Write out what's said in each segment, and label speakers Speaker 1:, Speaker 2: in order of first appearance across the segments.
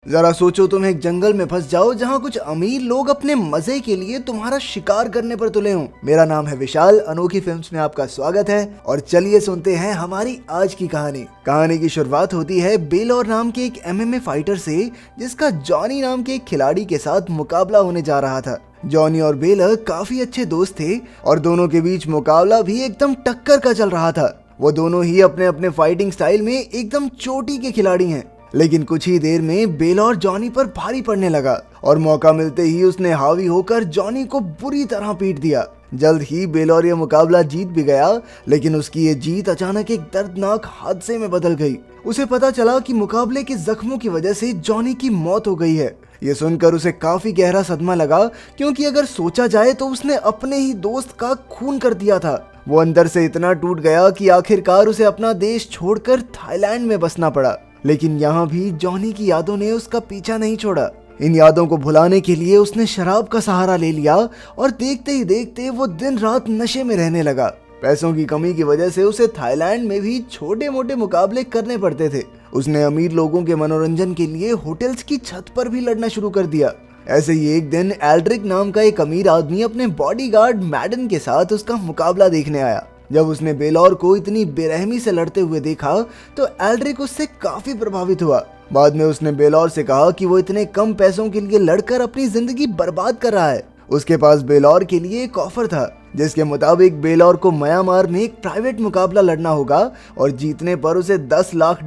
Speaker 1: जरा सोचो तुम एक जंगल में फंस जाओ जहाँ कुछ अमीर लोग अपने मजे के लिए तुम्हारा शिकार करने पर तुले हों। मेरा नाम है विशाल, अनोखी फिल्म्स में आपका स्वागत है और चलिए सुनते हैं हमारी आज की कहानी की शुरुआत होती है बेलौर नाम के एक एमएमए फाइटर से, जिसका जॉनी नाम के एक खिलाड़ी के साथ मुकाबला होने जा रहा था। जॉनी और बेलर काफी अच्छे दोस्त थे और दोनों के बीच मुकाबला भी एकदम टक्कर का चल रहा था। वो दोनों ही अपने अपने फाइटिंग स्टाइल में एकदम चोटी के खिलाड़ी हैं। लेकिन कुछ ही देर में बेलौर जॉनी पर भारी पड़ने लगा और मौका मिलते ही उसने हावी होकर जॉनी को बुरी तरह पीट दिया। जल्द ही बेलौर ये मुकाबला जीत भी गया, लेकिन उसकी ये जीत अचानक एक दर्दनाक हादसे में बदल गई। उसे पता चला कि मुकाबले के जख्मों की वजह से जॉनी की मौत हो गई है। ये सुनकर उसे काफी गहरा सदमा लगा, क्योंकि अगर सोचा जाए तो उसने अपने ही दोस्त का खून कर दिया था। वो अंदर से इतना टूट गया कि आखिरकार उसे अपना देश छोड़कर थाईलैंड में बसना पड़ा। लेकिन यहाँ भी जॉनी की यादों ने उसका पीछा नहीं छोड़ा। इन यादों को भुलाने के लिए उसने शराब का सहारा ले लिया और देखते ही देखते वो दिन रात नशे में रहने लगा। पैसों की कमी की वजह से उसे थाईलैंड में भी छोटे मोटे मुकाबले करने पड़ते थे। उसने अमीर लोगों के मनोरंजन के लिए होटल्स की छत पर भी लड़ना शुरू कर दिया। ऐसे ही एक दिन एल्ड्रिक नाम का एक अमीर आदमी अपने बॉडीगार्ड मैडन के साथ उसका मुकाबला देखने आया। जब उसने बेलौर को इतनी बेरहमी से लड़ते हुए देखा तो एल्ड्रिक उससे काफी प्रभावित हुआ। बाद में उसने बेलौर से कहा कि वो इतने कम पैसों के लिए लड़कर अपनी जिंदगी बर्बाद कर रहा है। उसके पास बेलौर के लिए एक ऑफर था, जिसके मुताबिक बेलौर को म्यांमार में एक प्राइवेट मुकाबला लड़ना होगा और जीतने पर उसे $10 लाख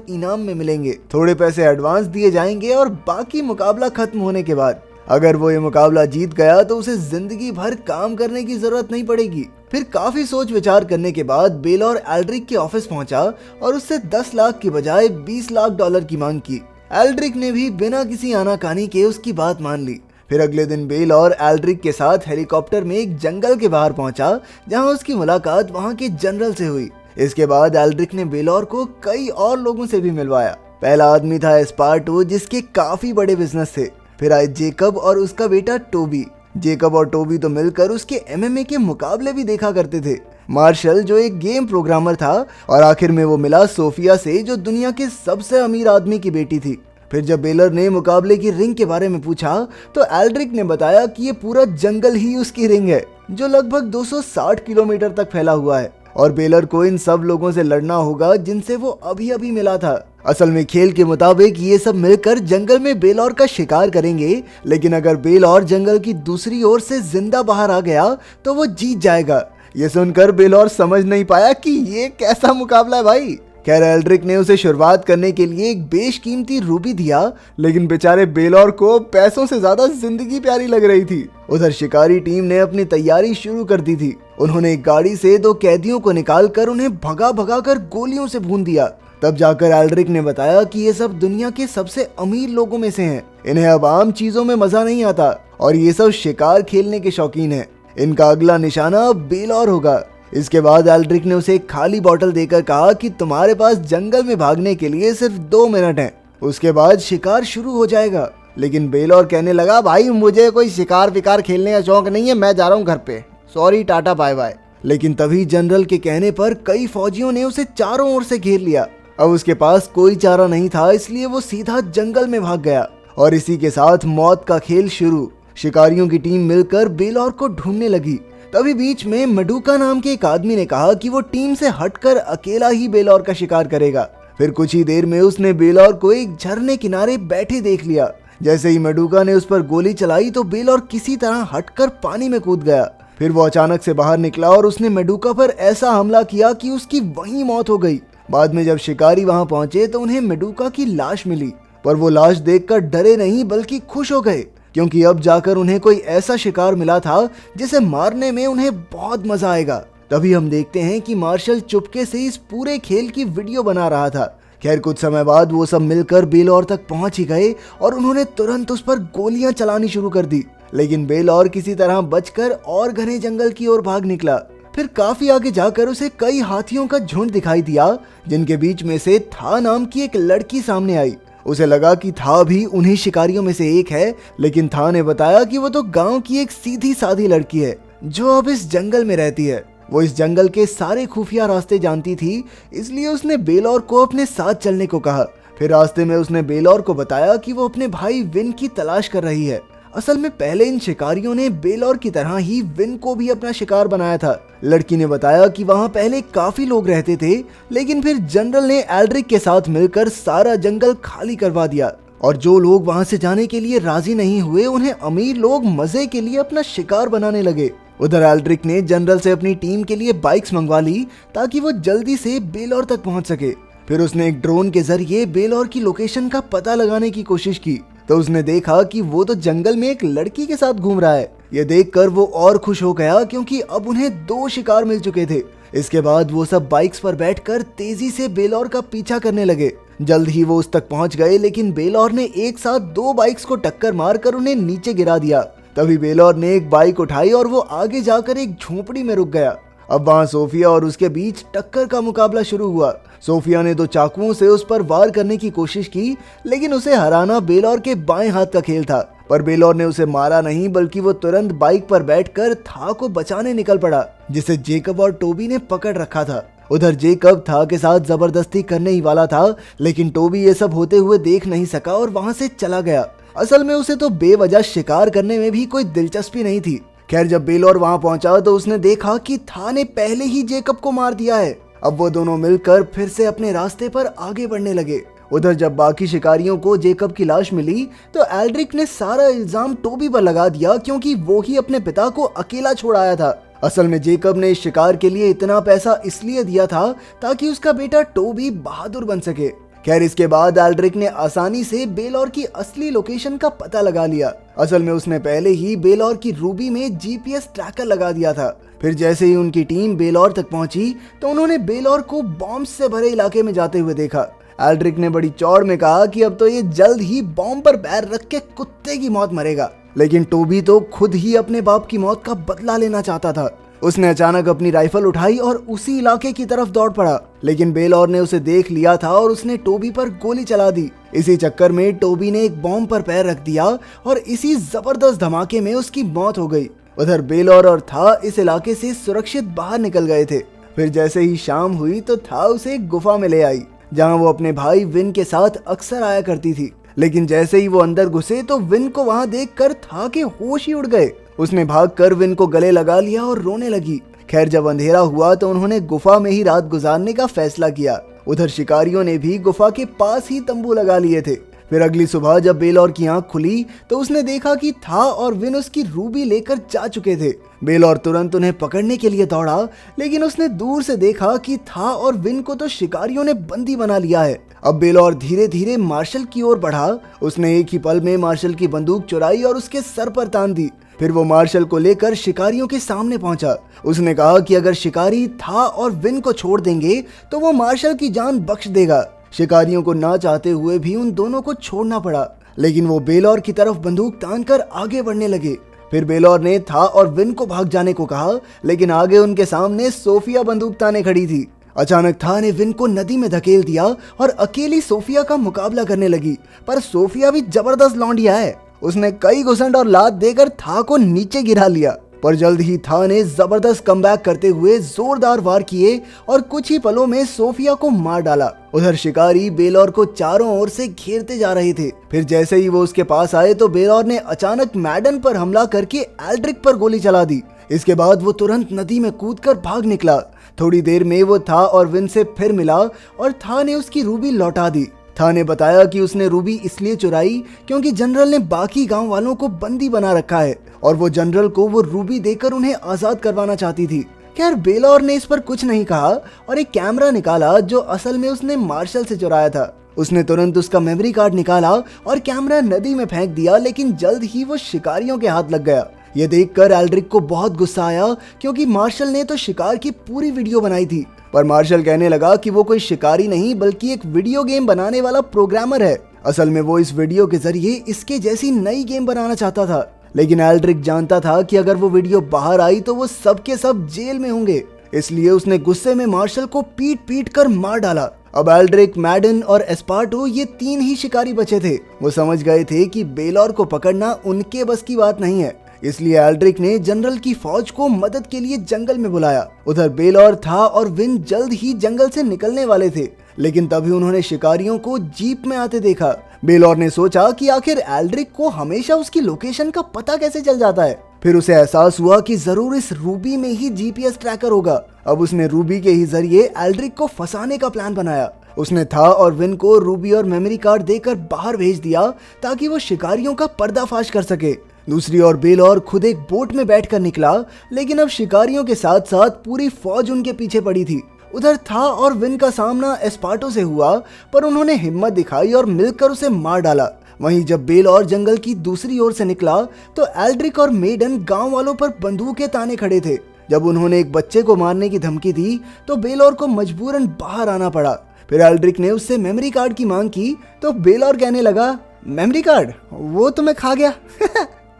Speaker 1: इनाम में मिलेंगे। थोड़े पैसे एडवांस दिए जाएंगे और बाकी मुकाबला खत्म होने के बाद अगर वो ये मुकाबला जीत गया तो उसे जिंदगी भर काम करने की जरूरत नहीं पड़ेगी। फिर काफी सोच विचार करने के बाद बेलौर एल्ड्रिक के ऑफिस पहुंचा और उससे 10 लाख की बजाय $20 लाख की मांग की। एल्ड्रिक ने भी बिना किसी आनाकानी के उसकी बात मान ली। फिर अगले दिन बेलौर एल्ड्रिक के साथ हेलीकॉप्टर में एक जंगल के बाहर पहुंचा, जहां उसकी मुलाकात वहां के जनरल से हुई। इसके बाद एल्ड्रिक ने बेलौर को कई और लोगों से भी मिलवाया। पहला आदमी था एस्पार्टो, जिसके काफी बड़े बिजनेस थे। फिर आए जेकब और उसका बेटा टोबी। जेकब और टोबी तो मिलकर उसके एमएमए के मुकाबले भी देखा करते थे। मार्शल जो एक गेम प्रोग्रामर था, और आखिर में वो मिला सोफिया से, जो दुनिया के सबसे अमीर आदमी की बेटी थी। फिर जब बेलर ने मुकाबले की रिंग के बारे में पूछा तो एल्ड्रिक ने बताया कि ये पूरा जंगल ही उसकी रिंग है, जो लगभग 260 किलोमीटर तक फैला हुआ है और बेलर को इन सब लोगों से लड़ना होगा जिनसे वो अभी अभी मिला था। असल में खेल के मुताबिक ये सब मिलकर जंगल में बेलौर का शिकार करेंगे, लेकिन अगर बेलौर जंगल की दूसरी ओर से जिंदा बाहर आ गया तो वो जीत जाएगा। ये सुनकर बेलौर समझ नहीं पाया कि ये कैसा मुकाबला है भाई। खैर एल्ड्रिक ने उसे शुरुआत करने के लिए एक बेशकीमती रूबी दिया, लेकिन बेचारे बेलौर को पैसों से ज्यादा जिंदगी प्यारी लग रही थी। उधर शिकारी टीम ने अपनी तैयारी शुरू कर दी थी। उन्होंने एक गाड़ी से 2 कैदियों को निकालकर उन्हें भगा भगा कर गोलियों से भून दिया। तब जाकर एल्ड्रिक ने बताया कि ये सब दुनिया के सबसे अमीर लोगों में से हैं। इन्हें अब आम चीजों में मजा नहीं आता और ये सब शिकार खेलने के शौकीन हैं। इनका अगला निशाना अब बेलौर होगा। इसके बाद एल्ड्रिक ने उसे एक खाली बोतल देकर कहा कि तुम्हारे पास जंगल में भागने के लिए सिर्फ 2 मिनट हैं, उसके बाद शिकार शुरू हो जाएगा। लेकिन बेलौर कहने लगा, भाई मुझे कोई शिकार विकार खेलने का शौक नहीं है, मैं जा रहा हूँ घर पे, सॉरी टाटा बाय बाय। लेकिन तभी जनरल के कहने पर कई फौजियों ने उसे चारों ओर से घेर लिया। अब उसके पास कोई चारा नहीं था, इसलिए वो सीधा जंगल में भाग गया और इसी के साथ मौत का खेल शुरू। शिकारियों की टीम मिलकर बेलौर को ढूंढने लगी। तभी बीच में मडुका नाम के एक आदमी ने कहा कि वो टीम से हटकर अकेला ही बेलौर का शिकार करेगा। फिर कुछ ही देर में उसने बेलौर को एक झरने किनारे बैठे देख लिया। जैसे ही मडुका ने उस पर गोली चलाई तो बेलौर किसी तरह हटकर पानी में कूद गया। फिर वो अचानक से बाहर निकला और उसने मडुका पर ऐसा हमला किया कि उसकी वहीं मौत हो गई। बाद में जब शिकारी वहां पहुंचे तो उन्हें मडुका की लाश मिली, पर वो लाश देखकर डरे नहीं बल्कि खुश हो गए, क्योंकि अब जाकर उन्हें कोई ऐसा शिकार मिला था जिसे मारने में उन्हें बहुत मजा आएगा। तभी हम देखते हैं कि मार्शल चुपके से इस पूरे खेल की वीडियो बना रहा था। खैर कुछ समय बाद वो सब मिलकर बेलौर तक पहुंच ही गए और उन्होंने तुरंत उस पर गोलियां चलानी शुरू कर दी। लेकिन बेलौर किसी तरह बचकर और घने जंगल की ओर भाग निकला। फिर काफी आगे जाकर उसे कई हाथियों का झुंड दिखाई दिया, जिनके बीच में से था नाम की एक लड़की सामने आई। उसे लगा कि था भी उन्हीं शिकारियों में से एक है, लेकिन था ने बताया कि वो तो गांव की एक सीधी सादी लड़की है जो अब इस जंगल में रहती है। वो इस जंगल के सारे खुफिया रास्ते जानती थी, इसलिए उसने बेलौर को अपने साथ चलने को कहा। फिर रास्ते में उसने बेलौर को बताया कि वो अपने भाई विन की तलाश कर रही है। असल में पहले इन शिकारियों ने बेलौर की तरह ही विन को भी अपना शिकार बनाया था। लड़की ने बताया कि वहाँ पहले काफी लोग रहते थे, लेकिन फिर जनरल ने एल्ड्रिक के साथ मिलकर सारा जंगल खाली करवा दिया और जो लोग वहाँ से जाने के लिए राजी नहीं हुए उन्हें अमीर लोग मजे के लिए अपना शिकार बनाने लगे। उधर एल्ड्रिक ने जनरल से अपनी टीम के लिए बाइक्स मंगवा ली ताकि वो जल्दी से बेलौर तक पहुंच सके। फिर उसने एक ड्रोन के जरिए बेलौर की लोकेशन का पता लगाने की कोशिश की तो उसने देखा कि वो तो जंगल में एक लड़की के साथ घूम रहा है। ये देखकर वो और खुश हो गया क्योंकि अब उन्हें 2 शिकार मिल चुके थे। इसके बाद वो सब बाइक्स पर बैठकर तेजी से बेलौर का पीछा करने लगे। जल्द ही वो उस तक पहुंच गए, लेकिन बेलौर ने एक साथ 2 बाइक्स को टक्कर मारकर उन्हें नीचे गिरा दिया। तभी बेलौर ने एक बाइक उठाई और वो आगे जाकर एक झोपड़ी में रुक गया। अब वहाँ सोफिया और उसके बीच टक्कर का मुकाबला शुरू हुआ। सोफिया ने 2 चाकुओं से उस पर वार करने की कोशिश की, लेकिन उसे हराना बेलौर के बाएं हाथ का खेल था। पर बेलौर ने उसे मारा नहीं, बल्कि वो तुरंत बाइक पर बैठकर था को बचाने निकल पड़ा, जिसे जेकब और टोबी ने पकड़ रखा था। उधर जेकब था के साथ जबरदस्ती करने ही वाला था, लेकिन टोबी ये सब होते हुए देख नहीं सका और वहाँ से चला गया। असल में उसे तो बेवजह शिकार करने में भी कोई दिलचस्पी नहीं थी। खैर, जब बेलौर वहाँ पहुंचा तो उसने देखा कि था ने पहले ही जेकब को मार दिया है। अब वो दोनों मिलकर फिर से अपने रास्ते पर आगे बढ़ने लगे। उधर जब बाकी शिकारियों को जेकब की लाश मिली तो एल्ड्रिक ने सारा इल्जाम टोबी पर लगा दिया, क्योंकि वो ही अपने पिता को अकेला छोड़ आया था। असल में जेकब ने इस शिकार के लिए इतना पैसा इसलिए दिया था ताकि उसका बेटा टोबी बहादुर बन सके। खैर, इसके बाद एल्ड्रिक ने आसानी से बेलौर की असली लोकेशन का पता लगा लिया। असल में उसने पहले ही बेलौर की रूबी में जीपीएस ट्रैकर लगा दिया था। फिर जैसे ही उनकी टीम बेलौर तक पहुंची तो उन्होंने बेलौर को बॉम्ब से भरे इलाके में जाते हुए देखा। एल्ड्रिक ने बड़ी चौड़ में कहा कि अब तो ये जल्द ही बॉम्ब पर पैर रख के कुत्ते की मौत मरेगा। लेकिन टोबी तो खुद ही अपने बाप की मौत का बदला लेना चाहता था। उसने अचानक अपनी राइफल उठाई और उसी इलाके की तरफ दौड़ पड़ा, लेकिन बेलौर ने उसे देख लिया था और उसने टोबी पर गोली चला दी। इसी चक्कर में टोबी ने एक बॉम्ब पर पैर रख दिया और इसी जबरदस्त धमाके में उसकी मौत हो गई। उधर बेलौर और था इस इलाके से सुरक्षित बाहर निकल गए थे। फिर जैसे ही शाम हुई तो था उसे एक गुफा में ले आई, जहाँ वो अपने भाई विन के साथ अक्सर आया करती थी। लेकिन जैसे ही वो अंदर घुसे तो विन को वहाँ देखकर था के होश ही उड़ गए। उसने भागकर विन को गले लगा लिया और रोने लगी। खैर, जब अंधेरा हुआ तो उन्होंने गुफा में ही रात गुजारने का फैसला किया। उधर शिकारियों ने भी गुफा के पास ही तंबू लगा लिए थे। फिर अगली सुबह जब बेलौर की आंख खुली तो उसने देखा कि था और विन उसकी रूबी लेकर जा चुके थे। बेलौर तुरंत उन्हें पकड़ने के लिए दौड़ा, लेकिन उसने दूर से देखा कि था और विन को तो शिकारियों ने बंदी बना लिया है। अब बेलौर धीरे धीरे मार्शल की ओर बढ़ा। उसने एक ही पल में मार्शल की बंदूक चुराई और उसके सर पर तान दी। फिर वो मार्शल को लेकर शिकारियों के सामने पहुंचा। उसने कहा कि अगर शिकारी था और विन को छोड़ देंगे तो वो मार्शल की जान बख्श देगा। शिकारियों को ना चाहते हुए भी उन दोनों को छोड़ना पड़ा, लेकिन वो बेलौर की तरफ बंदूक तानकर आगे बढ़ने लगे। फिर बेलौर ने था और विन को भाग जाने को कहा, लेकिन आगे उनके सामने सोफिया बंदूक ताने खड़ी थी। अचानक था ने विन को नदी में धकेल दिया और अकेली सोफिया का मुकाबला करने लगी। पर सोफिया भी जबरदस्त लौंडिया है। उसने कई घुसंड और लात देकर था को नीचे गिरा लिया, पर जल्द ही था ने जबरदस्त कमबैक करते हुए जोरदार वार किए और कुछ ही पलों में सोफिया को मार डाला। उधर शिकारी बेलौर को चारों ओर से घेरते जा रहे थे। फिर जैसे ही वो उसके पास आए तो बेलौर ने अचानक मैडन पर हमला करके एल्ड्रिक पर गोली चला दी। इसके बाद वो तुरंत नदी में कूदकर भाग निकला। थोड़ी देर में वो था और विन से फिर मिला और था ने उसकी रूबी लौटा दी। था ने बताया कि उसने रूबी इसलिए चुराई क्योंकि जनरल ने बाकी गांव वालों को बंदी बना रखा है और वो जनरल को वो रूबी देकर उन्हें आजाद करवाना चाहती थी। खैर, बेलौर ने इस पर कुछ नहीं कहा और एक कैमरा निकाला जो असल में उसने मार्शल से चुराया था। उसने तुरंत उसका मेमोरी कार्ड निकाला और कैमरा नदी में फेंक दिया, लेकिन जल्द ही वो शिकारियों के हाथ लग गया। ये देखकर एल्ड्रिक को बहुत गुस्सा आया क्योंकि मार्शल ने तो शिकार की पूरी वीडियो बनाई थी। पर मार्शल कहने लगा कि वो कोई शिकारी नहीं बल्कि एक वीडियो गेम बनाने वाला प्रोग्रामर है। असल में वो इस वीडियो के जरिए इसके जैसी नई गेम बनाना चाहता था। लेकिन एल्ड्रिक जानता था कि अगर वो वीडियो बाहर आई तो वो सब के सब जेल में होंगे, इसलिए उसने गुस्से में मार्शल को पीट पीट कर मार डाला। अब एल्ड्रिक, मैडन और एस्पार्टो ये 3 ही शिकारी बचे थे। वो समझ गए थे कि बेलौर को पकड़ना उनके बस की बात नहीं है, इसलिए एल्ड्रिक ने जनरल की फौज को मदद के लिए जंगल में बुलाया। उधर बेलौर था और विन जल्द ही जंगल से निकलने वाले थे, लेकिन तभी उन्होंने शिकारियों को जीप में आते देखा। बेलौर ने सोचा कि आखिर एल्ड्रिक को हमेशा उसकी लोकेशन का पता कैसे चल जाता है। फिर उसे एहसास हुआ कि जरूर इस रूबी में ही जीपीएस ट्रैकर होगा। अब उसने रूबी के ही जरिए एल्ड्रिक को फंसाने का प्लान बनाया। उसने था और विन को रूबी और मेमोरी कार्ड देकर बाहर भेज दिया ताकि वो शिकारियों का पर्दाफाश कर सके। दूसरी ओर बेलौर खुद एक बोट में बैठकर निकला, लेकिन अब शिकारियों के साथ साथ पूरी फौज उनके पीछे पड़ी थी। उधर था और विन का सामना एस्पार्टो से हुआ, पर उन्होंने हिम्मत दिखाई और मिलकर उसे मार डाला। वहीं जब बेलौर जंगल की दूसरी ओर से निकला तो एल्ड्रिक और मेडन गांव वालों पर बंदूकें ताने खड़े थे। जब उन्होंने एक बच्चे को मारने की धमकी दी तो बेलौर को मजबूरन बाहर आना पड़ा। फिर एल्ड्रिक ने उससे मेमोरी कार्ड की मांग की तो बेलौर कहने लगा, मेमोरी कार्ड वो तो मैं खा गया।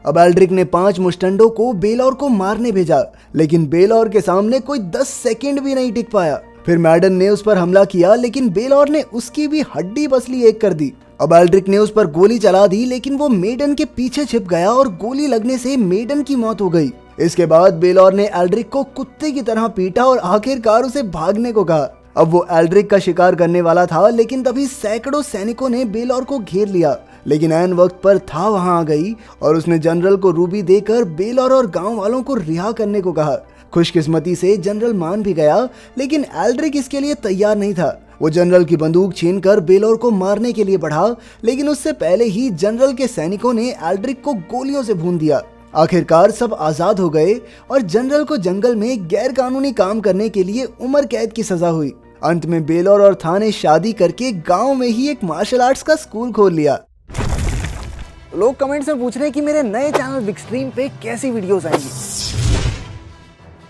Speaker 1: अब एल्ड्रिक ने 5 मुस्टंडों को बेलौर को मारने भेजा, लेकिन बेलौर के सामने कोई 10 सेकंड भी नहीं टिक पाया। फिर मैडन ने उस पर हमला किया, लेकिन बेलौर ने उसकी भी हड्डी पसली एक कर दी। अब एल्ड्रिक ने उस पर गोली चला दी, लेकिन वो मेडन के पीछे छिप गया और गोली लगने से मेडन की मौत हो गई। इसके बाद बेलौर ने एल्ड्रिक को कुत्ते की तरह पीटा और आखिरकार उसे भागने को कहा। अब वो एल्ड्रिक का शिकार करने वाला था, लेकिन तभी सैकड़ों सैनिकों ने बेलौर को घेर लिया। लेकिन ऐन वक्त पर था वहां आ गई और उसने जनरल को रूबी देकर बेलौर और गांव वालों को रिहा करने को कहा। खुशकिस्मती से जनरल मान भी गया, लेकिन एल्ड्रिक इसके लिए तैयार नहीं था। वो जनरल की बंदूक छीनकर बेलौर को मारने के लिए बढ़ा, लेकिन उससे पहले ही जनरल के सैनिकों ने एल्ड्रिक को गोलियों से भून दिया। आखिरकार सब आजाद हो गए और जनरल को जंगल में गैर कानूनी काम करने के लिए उम्र कैद की सजा हुई। अंत में बेलौर और था ने शादी करके गांव में ही एक मार्शल आर्ट्स का स्कूल खोल लिया। लोग कमेंट्स में पूछ रहे हैं कि मेरे नए चैनल बिग स्ट्रीम पे कैसी वीडियोस आएंगी,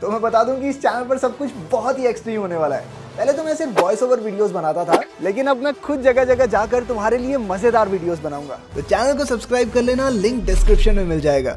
Speaker 1: तो मैं बता दूं कि इस चैनल पर सब कुछ बहुत ही एक्सट्रीम होने वाला है। पहले तो मैं सिर्फ वॉइस ओवर वीडियोस बनाता था, लेकिन अब मैं खुद जगह जगह जाकर तुम्हारे लिए मजेदार वीडियोस बनाऊंगा। तो चैनल को सब्सक्राइब कर लेना, लिंक डिस्क्रिप्शन में मिल जाएगा।